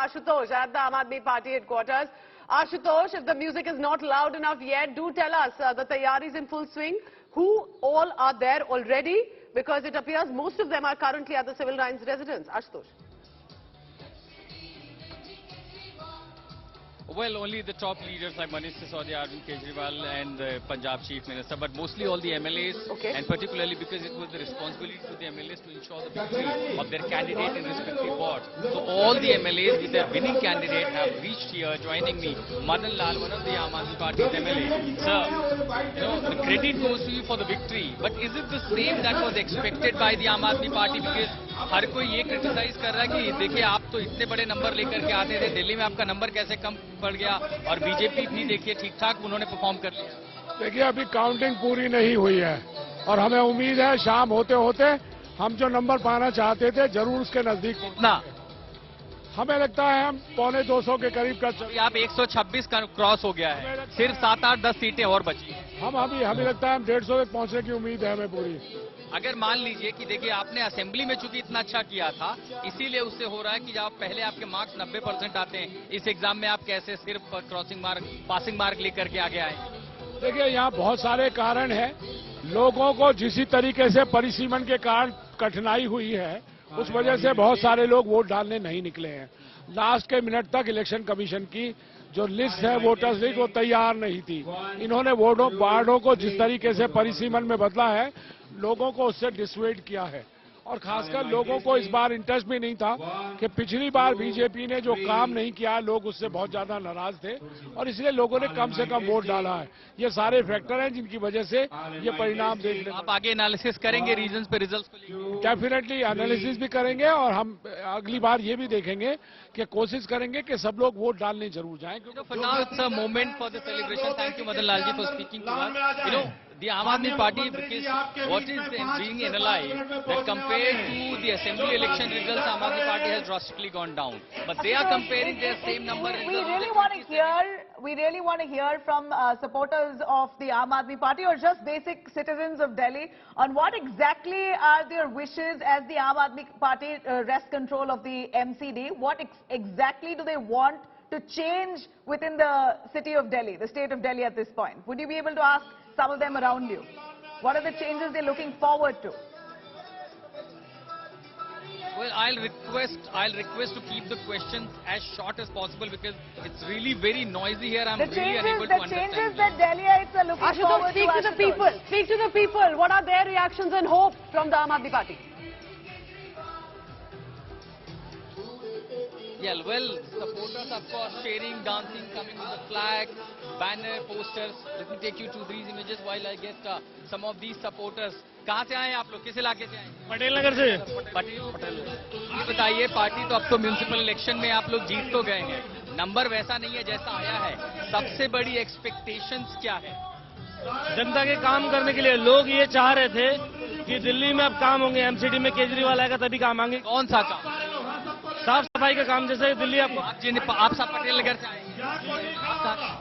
Ashutosh at the Aam Aadmi Party headquarters. Ashutosh, if the music is not loud enough yet, do tell us the tayyari is in full swing. Who all are there already? Because it appears most of them are currently at the civil lines residence. Ashutosh. Well, only the top leaders like Manish Sisodia, Arvind Kejriwal and the Punjab Chief Minister, but mostly all the MLAs, and particularly because it was the responsibility to the MLAs to ensure the victory of their candidate in respective wards. So all the MLAs with their winning candidate have reached here, joining me. Madan Lal, one of the Aam Aadmi Party's MLA. Sir, the credit goes to you for the victory, but is it the same that was expected by the Aam Aadmi Party? Because हर कोई ये criticise कर रहा है कि देखिए आप तो इतने बड़े नंबर लेकर के आते थे, दिल्ली में आपका नंबर कैसे कम पड़ गया, और बीजेपी भी देखिए ठीक ठाक उन्होंने परफॉर्म कर लिया। देखिए अभी काउंटिंग पूरी नहीं हुई है और हमें उम्मीद है शाम होते होते हम जो नंबर पाना चाहते थे जरूर उसके नजदीक कितना हमें लगता है हम 250 के करीब कर आप 126 का क्रॉस हो गया है, सिर्फ 7-8-10 सीटें और बची। हमें लगता है हम 150 तक पहुंचने की उम्मीद है हमें पूरी। अगर मान लीजिए कि देखिए आपने असेंबली में चूंकि इतना अच्छा किया था, इसीलिए उससे हो रहा है कि जब पहले आपके मार्क्स 90% आते हैं, इस एग्जाम में आप कैसे सिर्फ क्रॉसिंग मार्क पासिंग मार्क लेकर के आगे आए? देखिए यहाँ बहुत सारे कारण हैं। लोगों को जिस तरीके से परिसीमन के कारण कठिनाई हुई है उस वजह से बहुत सारे लोग वोट डालने नहीं निकले हैं। लास्ट के मिनट तक इलेक्शन कमीशन की जो लिस्ट है वोटर्स लिस्ट वो तैयार नहीं थी। इन्होंने वार्डों को जिस तरीके से परिसीमन में बदला है लोगों को उससे डिसवेड किया है, और खासकर लोगों को इस बार इंटरेस्ट भी नहीं था कि पिछली बार बीजेपी ने जो काम नहीं किया लोग उससे बहुत ज्यादा नाराज थे और इसलिए लोगों ने कम से कम वोट डाला है। ये सारे फैक्टर हैं जिनकी वजह से ये परिणाम देखने। आप आगे एनालिसिस करेंगे रीजन्स पे रिजल्ट्स को लेकर? डेफिनेटली एनालिसिस भी करेंगे और हम अगली बार ये भी देखेंगे कि कोशिश करेंगे कि सब लोग वोट डालने जरूर जाएं। Moment for the celebration. Thank you Madan Lal ji for speaking to us. The Aam Aadmi Party, because what is being analyzed that compared to the assembly election results, Aam Aadmi Party has drastically gone down. But they are comparing their same number. We really want to hear from supporters of the Aam Aadmi Party or just basic citizens of Delhi on what exactly are their wishes as the Aam Aadmi Party wrests control of the MCD. What exactly do they want to change within the city of Delhi, the state of Delhi at this point? Would you be able to ask some of them around you? What are the changes they're looking forward to? Well, I'll request to keep the questions as short as possible because it's really very noisy here. I'm really unable to understand. The changes that Delhiites are looking forward to. Speak to the people. Speak to the people. What are their reactions and hope from the Aam Aadmi Party? Yeah, well, supporters of course cheering, dancing, coming with the flag, banner, posters. Let me take you to these images while I get some of these supporters. कहाँ से आए आप लोग, किस इलाके से आए? पटेल नगर से। पटेल। ये बताइए, पार्टी तो अब तो म्यूनिसिपल इलेक्शन में आप लोग जीत तो गए हैं, नंबर वैसा नहीं है जैसा आया है। सबसे बड़ी एक्सपेक्टेशंस क्या है? जनता के काम करने के लिए लोग ये चाह रहे थे कि दिल्ली में अब काम होंगे, एमसीडी में केजरीवाल आएगा तभी काम आएंगे। कौन सा काम? साफ सफाई का काम, जैसे दिल्ली आप सब पटेल नगर से आए?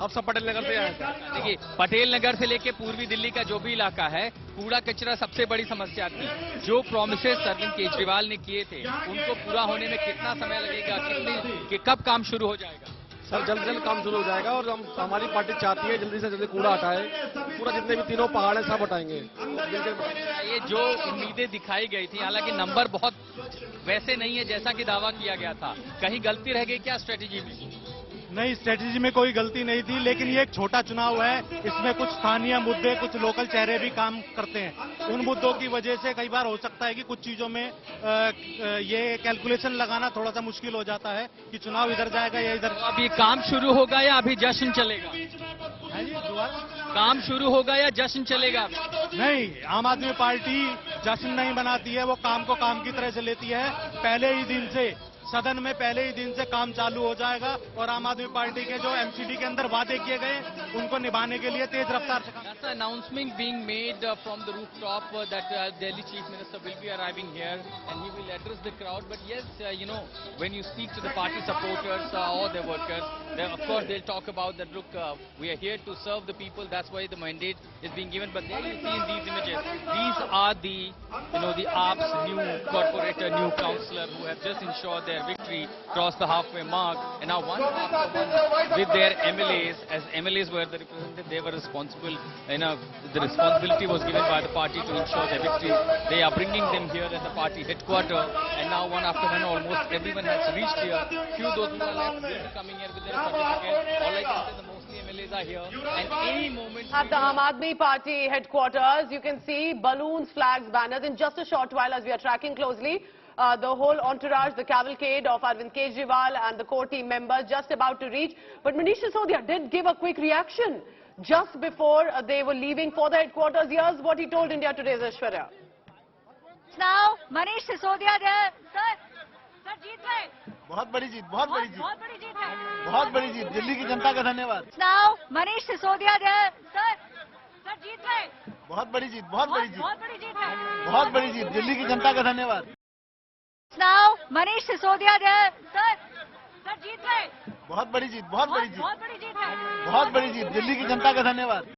आप सब पटेल नगर से आए? देखिए, पटेल नगर से लेके पूर्वी दिल्ली का जो भी इलाका है, कूड़ा कचरा सबसे बड़ी समस्या थी। जो प्रॉमिसेस अरविंद केजरीवाल ने किए थे उनको पूरा होने में कितना समय लगेगा, कि कब काम शुरू हो जाएगा? सर जल्द से जल्द काम शुरू हो जाएगा और हमारी पार्टी चाहती है जल्दी से जल्दी कूड़ा हटाए, पूरा जितने भी तीनों पहाड़ हैं सब हटाएंगे। ये जो उम्मीदें दिखाई गई थी, हालांकि नंबर बहुत वैसे नहीं है जैसा कि दावा किया गया था, कहीं गलती रह गई क्या स्ट्रेटेजी में? नहीं, स्ट्रेटेजी में कोई गलती नहीं थी, लेकिन ये एक छोटा चुनाव है, इसमें कुछ स्थानीय मुद्दे, कुछ लोकल चेहरे भी काम करते हैं। उन मुद्दों की वजह से कई बार हो सकता है कि कुछ चीजों में ये कैलकुलेशन लगाना थोड़ा सा मुश्किल हो जाता है कि चुनाव इधर जाएगा या इधर। अब ये काम शुरू होगा या अभी जश्न चलेगा? काम शुरू होगा या जश्न चलेगा? नहीं, आम आदमी पार्टी जश्न नहीं बनाती है, वो काम को काम की तरह से लेती है। पहले ही दिन से सदन में पहले ही दिन से काम चालू हो जाएगा और आम आदमी पार्टी के जो एमसीडी के अंदर वादे किए गए उनको निभाने के लिए तेज रफ्तार से। That's the announcement being made from the rooftop that Delhi Chief Minister will be arriving here and he will address the crowd. But yes, when you speak to the party supporters or their workers, Of course, they'll talk about that, look, we are here to serve the people, that's why the mandate is being given. But there you see in these images, these are the, the AAP's new corporator, new councillor who have just ensured their victory, crossed the halfway mark, and now one after one with their MLAs. As MLAs were the representative, they were responsible, the responsibility was given by the party to ensure their victory. They are bringing them here at the party headquarters, and now one after one, almost everyone has reached here. Few those who are left will be coming here with their certificate. All I can say, the mostly MLAs are here, and any moment... At the Aam Aadmi Party headquarters, you can see balloons, flags, banners. In just a short while, as we are tracking closely, the whole entourage, the cavalcade of Arvind Kejriwal and the core team members just about to reach. But Manish Sisodia did give a quick reaction just before they were leaving for the headquarters. Here's what he told India Today's Aishwarya. Now, Manish Sisodia there. Sir, जीत गए. बहुत बड़ी जीत, बहुत बड़ी जीत, बहुत बड़ी जीत है. बहुत बड़ी जीत. दिल्ली की जनता का धन्यवाद. Now, Manish Sisodia there. Sir, जीत गए. बहुत बड़ी जीत, बहुत बड़ी जीत, बहुत बड़ी जीत है. बहुत बड़ी जीत. दिल्ली की जनता का धन्यवाद. Now, Manish Sisodia there. Sir, जीत गए. बहुत बड़ी जीत, बहुत बड़ी जीत, बहुत बड़ी जीत है. बहुत बड़ी जीत. दिल्ली की जनता का धन्यवाद.